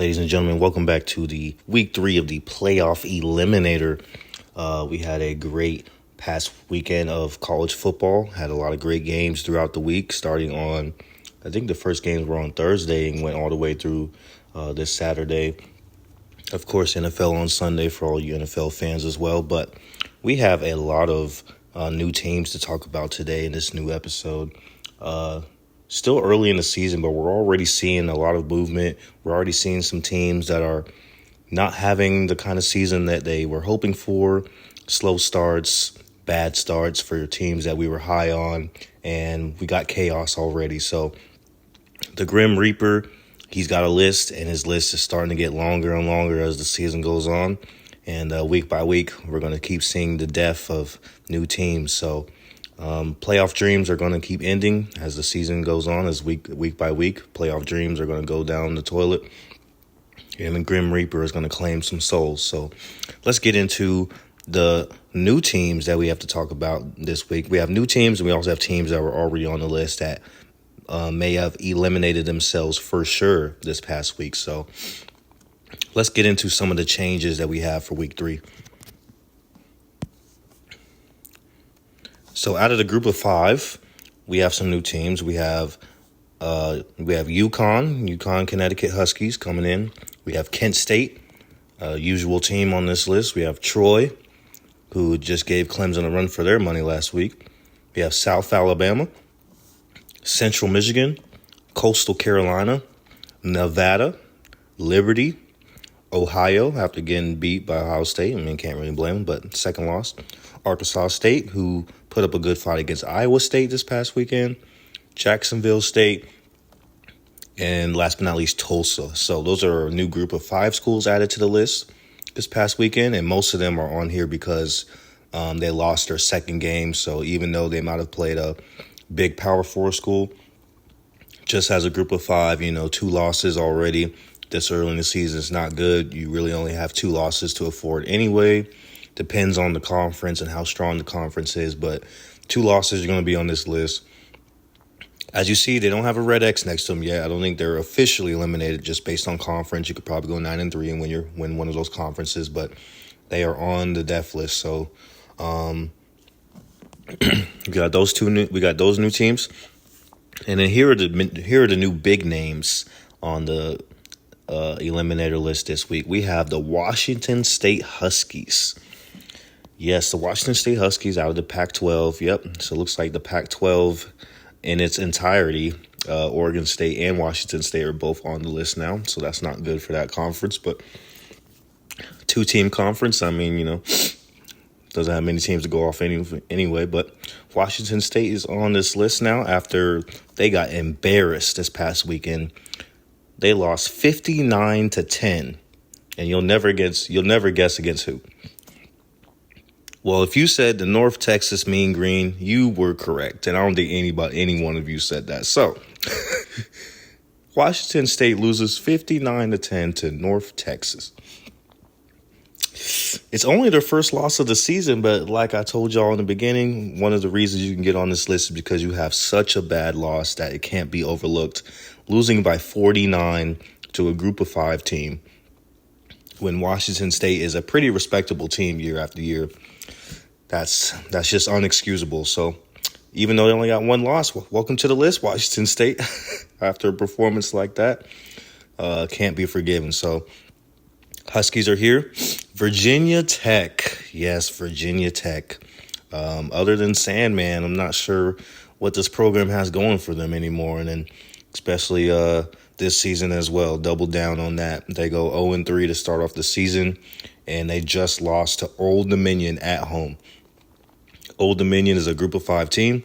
Ladies and gentlemen, welcome back to the week 3 of the playoff eliminator. We had a great past weekend of college football. Had a lot of great games throughout the week, starting on, I think the first games were on Thursday and went all the way through this Saturday. Of course, NFL on Sunday for all you NFL fans as well. But we have a lot of new teams to talk about today in this new episode. Still early in the season, but we're already seeing a lot of movement. We're already seeing some teams that are not having the kind of season that they were hoping for. Slow starts, bad starts for teams that we were high on, and we got chaos already. So the Grim Reaper, he's got a list, and his list is starting to get longer and longer as the season goes on. And week by week, we're going to keep seeing the death of new teams. So playoff dreams are going to keep ending as the season goes on, as week by week. Playoff dreams are going to go down the toilet, and the Grim Reaper is going to claim some souls. So let's get into the new teams that we have to talk about this week. We have new teams, and we also have teams that were already on the list that may have eliminated themselves for sure this past week. So let's get into some of the changes that we have for week 3. So out of the group of 5, we have some new teams. We have UConn, Connecticut Huskies coming in. We have Kent State, usual team on this list. We have Troy, who just gave Clemson a run for their money last week. We have South Alabama, Central Michigan, Coastal Carolina, Nevada, Liberty, Ohio, after getting beat by Ohio State. Can't really blame them, but second loss. Arkansas State, who put up a good fight against Iowa State this past weekend. Jacksonville State, and last but not least, Tulsa. So those are a new group of 5 schools added to the list this past weekend, and most of them are on here because they lost their second game. So even though they might have played a big Power 4 school, just as a group of 5, 2 losses already this early in the season is not good. You really only have 2 losses to afford anyway. Depends on the conference and how strong the conference is, but 2 losses are going to be on this list. As you see, they don't have a red X next to them yet. I don't think they're officially eliminated just based on conference. You could probably go 9-3 and win one of those conferences, but they are on the death list. So we got those new teams, and then here are the new big names on the eliminator list this week. We have the Washington State Huskies. Yes, the Washington State Huskies out of the Pac-12. Yep. So it looks like the Pac-12 in its entirety, Oregon State and Washington State are both on the list now. So that's not good for that conference. But 2-team conference, doesn't have many teams to go off anyway. But Washington State is on this list now after they got embarrassed this past weekend. They lost 59-10, and you'll never guess against who. Well, if you said the North Texas Mean Green, you were correct, and I don't think any one of you said that. So, Washington State loses 59-10 to North Texas. It's only their first loss of the season, but like I told y'all in the beginning, one of the reasons you can get on this list is because you have such a bad loss that it can't be overlooked. Losing by 49 to a group of 5 team when Washington State is a pretty respectable team year after year, that's just unexcusable. So even though they only got 1 loss, welcome to the list, Washington State. After a performance like that, can't be forgiven. So Huskies are here. Virginia Tech. Yes, Virginia Tech. Other than Sandman, I'm not sure what this program has going for them anymore. And then especially this season as well, double down on that. They go 0-3 to start off the season, and they just lost to Old Dominion at home. Old Dominion is a group of 5 team,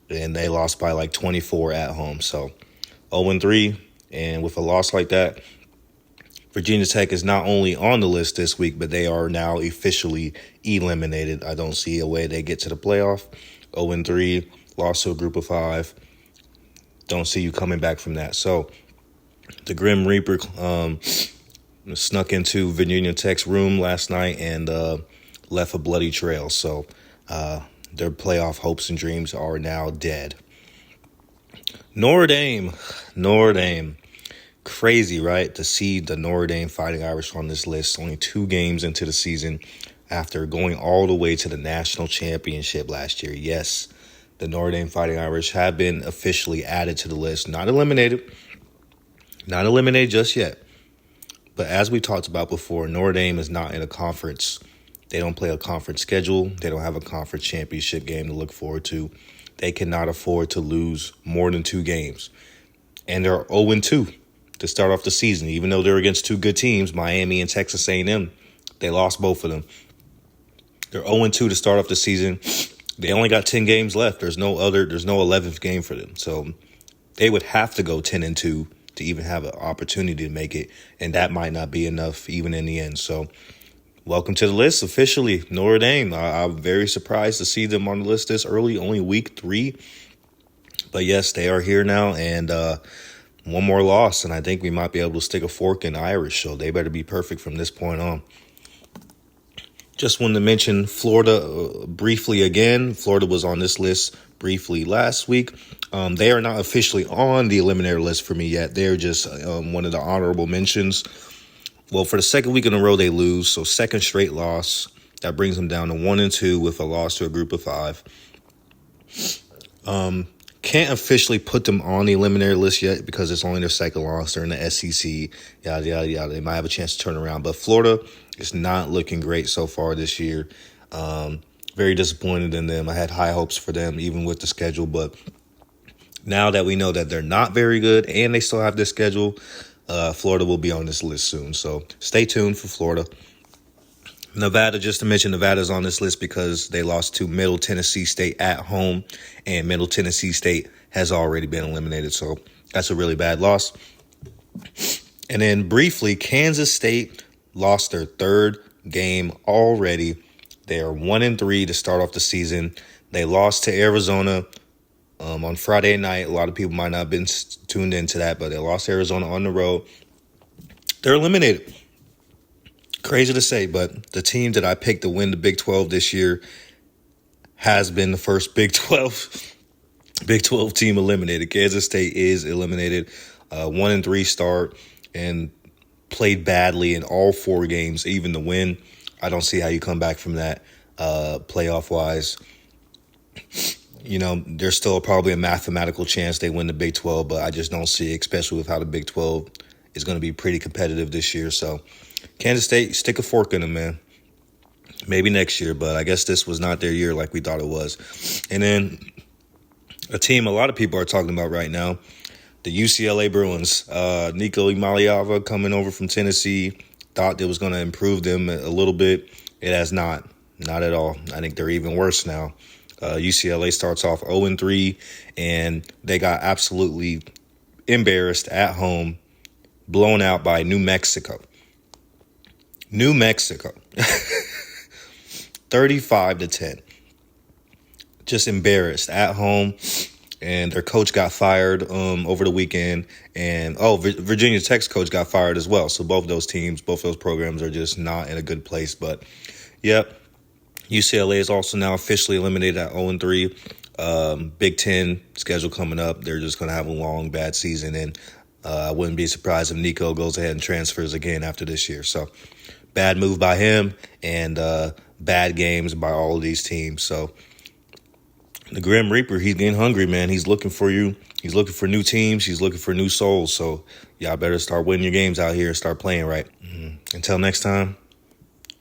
and they lost by like 24 at home. So 0-3, and with a loss like that, Virginia Tech is not only on the list this week, but they are now officially eliminated. I don't see a way they get to the playoff. 0-3, lost to a group of 5. Don't see you coming back from that. So the Grim Reaper snuck into Virginia Tech's room last night and left a bloody trail. So their playoff hopes and dreams are now dead. Notre Dame. Crazy, right? To see the Notre Dame Fighting Irish on this list only 2 games into the season after going all the way to the national championship last year. Yes, the Notre Dame Fighting Irish have been officially added to the list. Not eliminated. Not eliminated just yet. But as we talked about before, Notre Dame is not in a conference. They don't play a conference schedule. They don't have a conference championship game to look forward to. They cannot afford to lose more than 2 games. And they're 0-2 to start off the season. Even though they're against 2 good teams, Miami and Texas A&M, they lost both of them. They're 0-2 to start off the season. They only got 10 games left. There's no 11th game for them. So they would have to go 10-2 to even have an opportunity to make it. And that might not be enough even in the end. So welcome to the list officially, Notre Dame. I'm very surprised to see them on the list this early, only week 3. But yes, they are here now, and one more loss, and I think we might be able to stick a fork in Irish, so they better be perfect from this point on. Just wanted to mention Florida briefly again. Florida was on this list briefly last week. They are not officially on the eliminator list for me yet. They're just one of the honorable mentions. Well, for the second week in a row, they lose, so second straight loss. That brings them down to 1-2 with a loss to a group of 5. Can't officially put them on the eliminator list yet because it's only their second loss. They're in the SEC, yada, yada, yada. They might have a chance to turn around. But Florida is not looking great so far this year. Very disappointed in them. I had high hopes for them, even with the schedule. But now that we know that they're not very good and they still have this schedule, Florida will be on this list soon. So stay tuned for Florida. Nevada, just to mention, Nevada's on this list because they lost to Middle Tennessee State at home, and Middle Tennessee State has already been eliminated. So that's a really bad loss. And then briefly, Kansas State lost their 3rd game already. They are 1-3 to start off the season. They lost to Arizona on Friday night. A lot of people might not have been tuned into that, but they lost to Arizona on the road. They're eliminated. Crazy to say, but the team that I picked to win the Big 12 this year has been the first Big 12 team eliminated. Kansas State is eliminated. 1-3 start and played badly in all 4 games, even the win. I don't see how you come back from that playoff-wise. You know, there's still probably a mathematical chance they win the Big 12, but I just don't see it, especially with how the Big 12 is going to be pretty competitive this year. So Kansas State, stick a fork in them, man. Maybe next year, but I guess this was not their year like we thought it was. And then a team a lot of people are talking about right now, the UCLA Bruins. Nico Imaliava coming over from Tennessee, thought it was going to improve them a little bit. It has not. Not at all. I think they're even worse now. UCLA starts off 0-3, and they got absolutely embarrassed at home, blown out by New Mexico. 35-10. Just embarrassed at home. And their coach got fired over the weekend. And, Virginia Tech's coach got fired as well. So both those teams, both those programs are just not in a good place. But, yep, UCLA is also now officially eliminated at 0-3. Big Ten schedule coming up. They're just going to have a long, bad season. And I wouldn't be surprised if Nico goes ahead and transfers again after this year. So bad move by him and bad games by all of these teams. So the Grim Reaper, he's getting hungry, man. He's looking for you. He's looking for new teams. He's looking for new souls. So y'all better start winning your games out here and start playing right. Until next time,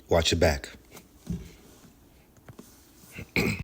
watch your back.